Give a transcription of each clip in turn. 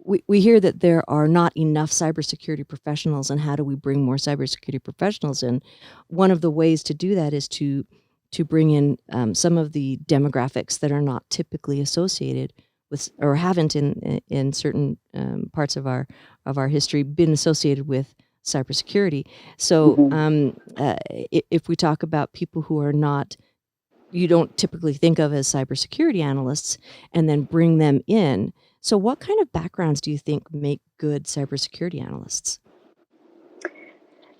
we hear that there are not enough cybersecurity professionals, and how do we bring more cybersecurity professionals in? One of the ways to do that is to bring in some of the demographics that are not typically associated with, or haven't in certain parts of our history been associated with cybersecurity. So if we talk about people who are not, you don't typically think of as cybersecurity analysts, and then bring them in. So what kind of backgrounds do you think make good cybersecurity analysts?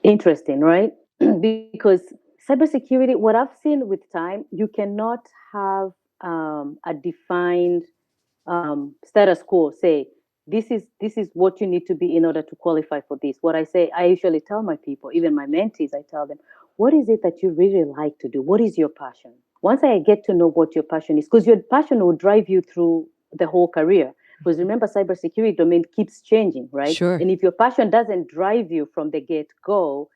Interesting, right? Because cybersecurity, what I've seen with time, you cannot have a defined status quo. Say this is what you need to be in order to qualify for this. What I say, I usually tell my people, even my mentees, I tell them, what is it that you really like to do? What is your passion? Once I get to know what your passion is, because your passion will drive you through the whole career. Because remember, cybersecurity domain keeps changing, right? Sure. And if your passion doesn't drive you from the get-go,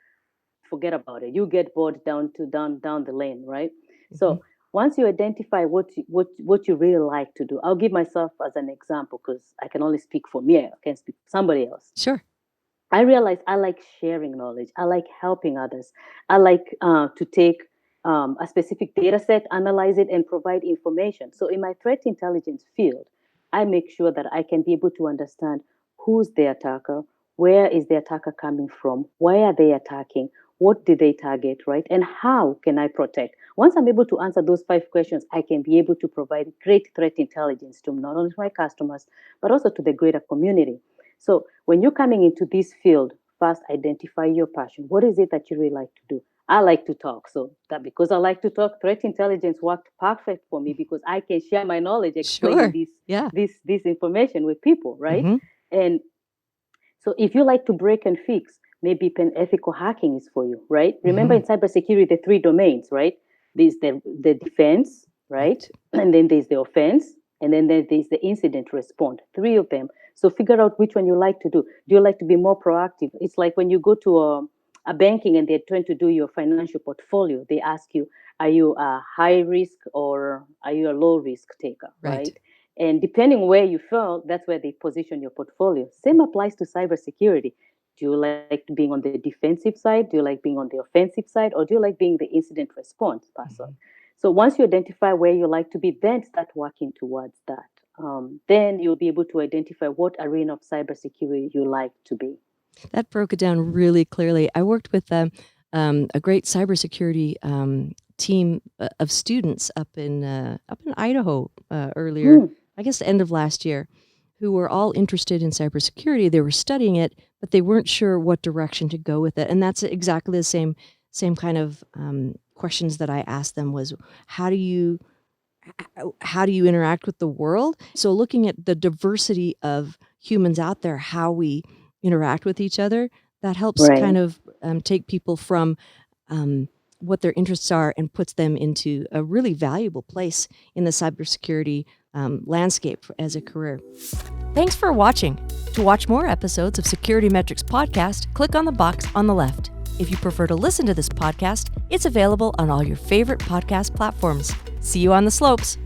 forget about it. You get bored down the lane, right? Mm-hmm. So once you identify what you really like to do, I'll give myself as an example because I can only speak for me. I can't speak for somebody else. Sure. I realized I like sharing knowledge. I like helping others. I like to take a specific data set, analyze it, and provide information. So in my threat intelligence field, I make sure that I can be able to understand who's the attacker, where is the attacker coming from, why are they attacking, what did they target, right? And how can I protect? Once I'm able to answer those 5 questions, I can be able to provide great threat intelligence to not only my customers, but also to the greater community. So when you're coming into this field, first identify your passion. What is it that you really like to do? I like to talk. So that because I like to talk, threat intelligence worked perfect for me because I can share my knowledge, explaining this information with people, right? Mm-hmm. And so if you like to break and fix, maybe ethical hacking is for you, right? Remember in cybersecurity, the 3 domains, right? There's the defense, right? And then there's the offense, and then there's the incident response, 3 of them. So figure out which one you like to do. Do you like to be more proactive? It's like when you go to a banking and they're trying to do your financial portfolio, they ask you, are you a high risk or are you a low risk taker, right? And depending where you fall, that's where they position your portfolio. Same applies to cybersecurity. Do you like being on the defensive side? Do you like being on the offensive side? Or do you like being the incident response person? Mm-hmm. So once you identify where you like to be, then start working towards that. Then you'll be able to identify what arena of cybersecurity you like to be. That broke it down really clearly. I worked with a great cybersecurity team of students up in Idaho earlier, I guess the end of last year, who were all interested in cybersecurity. They were studying it, but they weren't sure what direction to go with it. And that's exactly the same kind of questions that I asked them was, how do you interact with the world? So looking at the diversity of humans out there, how we interact with each other, that helps kind of take people from what their interests are and puts them into a really valuable place in the cybersecurity landscape as a career. Thanks for watching. To watch more episodes of SecurityMetrics podcast, click on the box on the left. If you prefer to listen to this podcast, it's available on all your favorite podcast platforms. See you on the slopes.